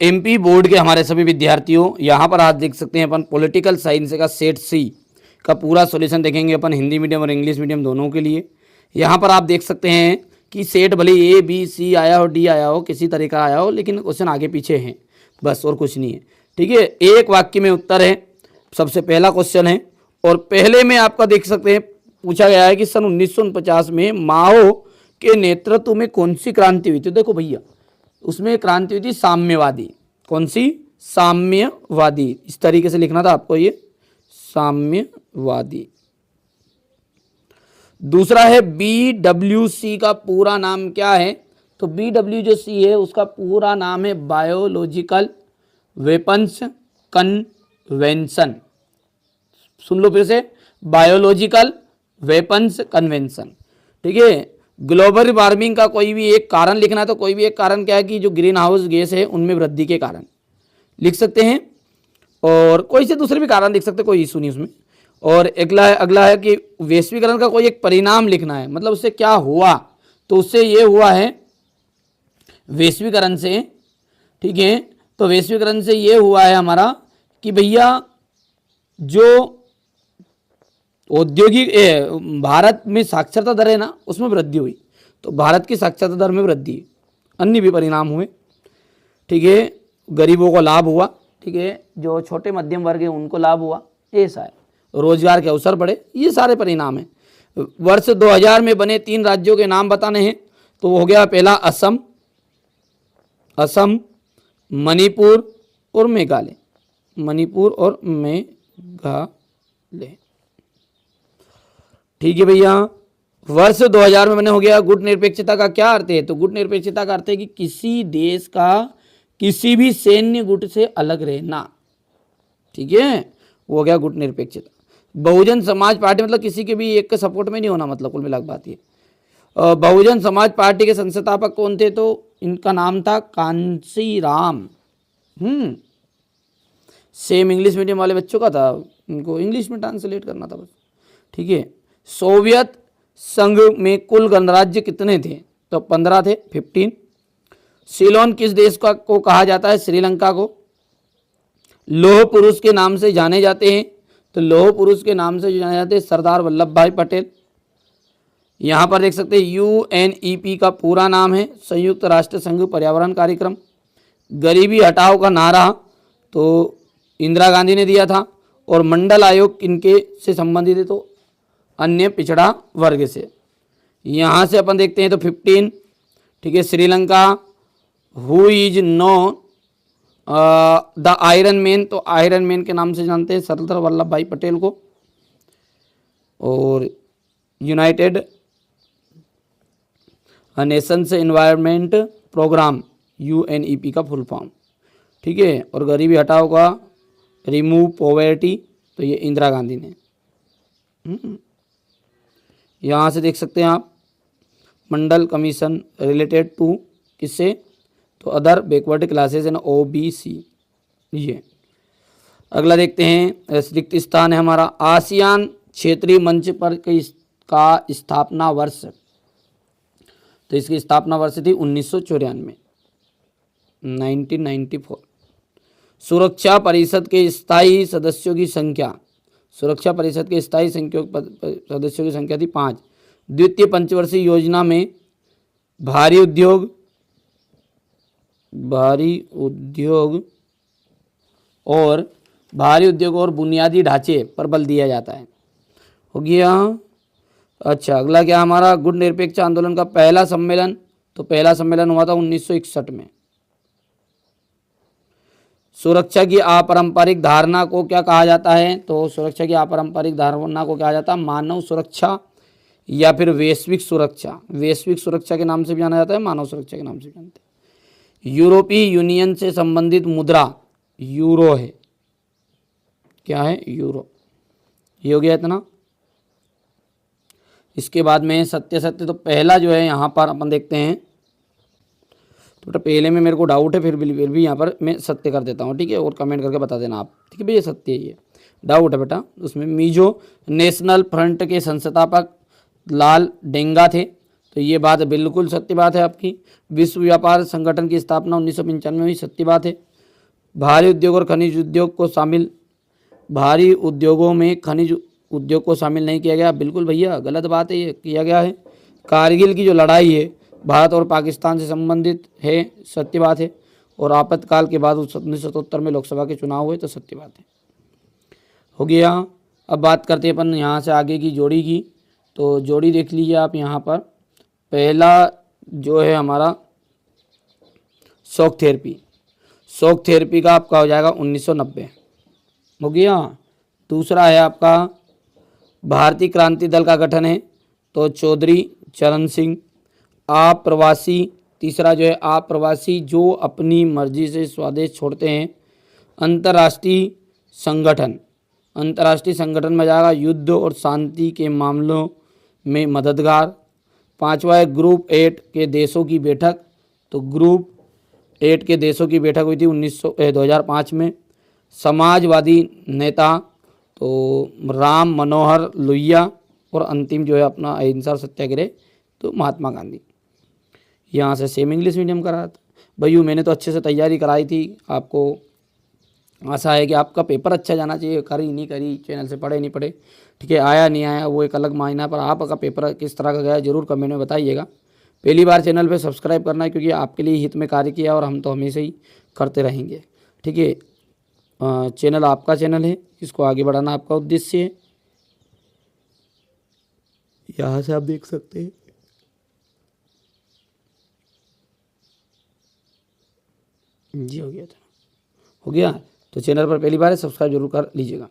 MP board के हमारे सभी विद्यार्थियों, यहाँ पर आज देख सकते हैं अपन पॉलिटिकल साइंस का सेट सी का पूरा सॉल्यूशन देखेंगे अपन हिंदी मीडियम और इंग्लिश मीडियम दोनों के लिए। यहाँ पर आप देख सकते हैं कि सेट भले ए बी सी आया हो डी आया हो किसी तरह का आया हो, लेकिन क्वेश्चन आगे पीछे हैं बस, और कुछ नहीं है। ठीक है, एक वाक्य में उत्तर है, सबसे पहला क्वेश्चन है। और पहले में आपका देख सकते हैं पूछा गया है कि सन 1949 में माओ के नेतृत्व में कौन सी क्रांति हुई थी। देखो भैया, उसमें क्रांति हुई थी साम्यवादी। कौन सी? साम्यवादी। इस तरीके से लिखना था आपको, ये साम्यवादी। दूसरा है BWC का पूरा नाम क्या है? तो BWC है उसका पूरा नाम है बायोलॉजिकल वेपन्स कन्वेंशन। सुन लो फिर से, बायोलॉजिकल वेपन्स कन्वेंशन। ठीक है, ग्लोबल वार्मिंग का कोई भी एक कारण लिखना है, तो कोई भी एक कारण क्या है कि जो ग्रीन हाउस गैस है उनमें वृद्धि के कारण लिख सकते हैं, और कोई से दूसरे भी कारण लिख सकते हैं, कोई इशू नहीं उसमें। और अगला है कि वैश्वीकरण का कोई एक परिणाम लिखना है, मतलब उससे क्या हुआ, तो उससे ये हुआ है वैश्वीकरण से। ठीक है, तो वैश्वीकरण से ये हुआ है हमारा कि भैया जो औद्योगिक भारत में साक्षरता दर है ना, उसमें वृद्धि हुई, तो भारत की साक्षरता दर में वृद्धि, अन्य भी परिणाम हुए। ठीक है, गरीबों को लाभ हुआ। ठीक है, जो छोटे मध्यम वर्ग है उनको लाभ हुआ, ऐसा है, रोजगार के अवसर बढ़े, ये सारे परिणाम हैं। वर्ष 2000 में बने 3 राज्यों के नाम बताने हैं, तो वो हो गया पहला असम, मणिपुर और मेघालय। मणिपुर और मेघालय। ठीक है भैया, वर्ष 2000 में बने हो गया। गुट निरपेक्षता का क्या अर्थ है? तो गुट निरपेक्षता का अर्थ है कि किसी देश का किसी भी सैन्य गुट से अलग रहना। ठीक है, वो हो गया गुट निरपेक्षता। बहुजन समाज पार्टी मतलब किसी के भी एक के सपोर्ट में नहीं होना, मतलब कुल मिला के बात ये। बहुजन समाज पार्टी के संस्थापक कौन थे? तो इनका नाम था कांशीराम। सेम इंग्लिश मीडियम वाले बच्चों का था, इनको इंग्लिश में ट्रांसलेट करना था बस। ठीक है, सोवियत संघ में कुल गणराज्य कितने थे? तो 15 थे, 15। सीलोन किस देश का को कहा जाता है? श्रीलंका को। लौह पुरुष के नाम से जाने जाते हैं, तो लौह पुरुष के नाम से जाने जाते हैं सरदार वल्लभ भाई पटेल। यहाँ पर देख सकते हैं UNEP का पूरा नाम है संयुक्त राष्ट्र संघ पर्यावरण कार्यक्रम। गरीबी हटाओ का नारा तो इंदिरा गांधी ने दिया था, और मंडल आयोग किनके से संबंधित है? तो अन्य पिछड़ा वर्ग से। यहाँ से अपन देखते हैं तो 15। ठीक है, Sri Lanka. Who is know the iron man, तो आयरन मैन के नाम से जानते हैं सरदार वल्लभ भाई पटेल को। और United Nations Environment Programme UNEP का फुल फॉर्म। ठीक है, और गरीबी हटाओ का रिमूव पॉवर्टी, तो ये इंदिरा गांधी ने। यहाँ से देख सकते हैं आप मंडल कमीशन रिलेटेड टू किससे? तो other backward classes and OBC। ये अगला देखते हैं, रिक्त स्थान है हमारा आसियान क्षेत्रीय मंच पर का स्थापना वर्ष। तो इसकी स्थापना वर्ष थी 1994, 1994। सुरक्षा परिषद के स्थायी सदस्यों की संख्या, सुरक्षा परिषद के स्थायी सदस्यों की संख्या थी 5। द्वितीय पंचवर्षीय योजना में भारी उद्योग और बुनियादी ढांचे पर बल दिया जाता है। हो गया। अच्छा, अगला क्या हमारा? गुट निरपेक्ष आंदोलन का पहला सम्मेलन, तो पहला सम्मेलन हुआ था 1961 में। सुरक्षा की अपारंपरिक धारणा को क्या कहा जाता है? तो सुरक्षा की अपारंपरिक धारणा को क्या कहा जाता है? मानव सुरक्षा या फिर वैश्विक सुरक्षा। वैश्विक सुरक्षा के नाम से भी जाना जाता है, मानव सुरक्षा के नाम से भी जानते हैं। यूरोपीय यूनियन से संबंधित मुद्रा यूरो है। क्या है? यूरो। ये हो गया इतना। इसके बाद में सत्य, तो पहला जो है यहाँ पर अपन देखते हैं, तो बेटा पहले में मेरे को डाउट है, फिर भी यहाँ पर मैं सत्य कर देता हूँ। ठीक है, और कमेंट करके बता देना आप। ठीक है भैया, सत्य है ये, डाउट है बेटा उसमें। मिजो नेशनल फ्रंट के संस्थापक लाल डेंगा थे, तो ये बात बिल्कुल सत्य बात है आपकी। विश्व व्यापार संगठन की स्थापना 1995 में हुई, सत्य बात है। भारी उद्योग और खनिज उद्योग को शामिल, भारी उद्योगों में खनिज उद्योग को शामिल नहीं किया गया, बिल्कुल भैया गलत बात है, ये किया गया है। कारगिल की जो लड़ाई है भारत और पाकिस्तान से संबंधित है, सत्य बात है। और आपातकाल के बाद 1977 में लोकसभा के चुनाव हुए, तो सत्य बात है। हो गया। अब बात करते हैं अपन यहाँ से आगे की जोड़ी की। तो जोड़ी देख लीजिए आप यहाँ पर। पहला जो है हमारा शॉक थेरेपी, शॉक थेरेपी का आपका हो जाएगा 1990। हो गया। दूसरा है आपका भारतीय क्रांति दल का गठन है, तो चौधरी चरण सिंह। अप्रवासी, तीसरा जो है अप्रवासी जो अपनी मर्जी से स्वदेश छोड़ते हैं। अंतर्राष्ट्रीय संगठन, अंतर्राष्ट्रीय संगठन में जाएगा युद्ध और शांति के मामलों में मददगार। पांचवा है ग्रुप 8 के देशों की बैठक, तो ग्रुप 8 के देशों की बैठक हुई थी 2005 में। समाजवादी नेता, तो राम मनोहर लोहिया। और अंतिम जो है अपना अहिंसा सत्याग्रह, तो महात्मा गांधी। यहाँ से सेम इंग्लिश मीडियम करा था भैया, मैंने तो अच्छे से तैयारी कराई थी। आपको आशा है कि आपका पेपर अच्छा जाना चाहिए। करी नहीं करी, चैनल से पढ़े नहीं पढ़े, ठीक है, आया नहीं आया वो एक अलग मायना, पर आपका पेपर किस तरह का गया जरूर कमेंट में बताइएगा। पहली बार चैनल पे सब्सक्राइब करना है, क्योंकि आपके लिए हित में कार्य किया और हम तो हमेशा ही करते रहेंगे, ठीक है। चैनल आपका चैनल है, इसको आगे बढ़ाना आपका उद्देश्य है। यहाँ से आप देख सकते हैं, जी हो गया था, हो गया। तो चैनल पर पहली बार है, सब्सक्राइब जरूर कर लीजिएगा।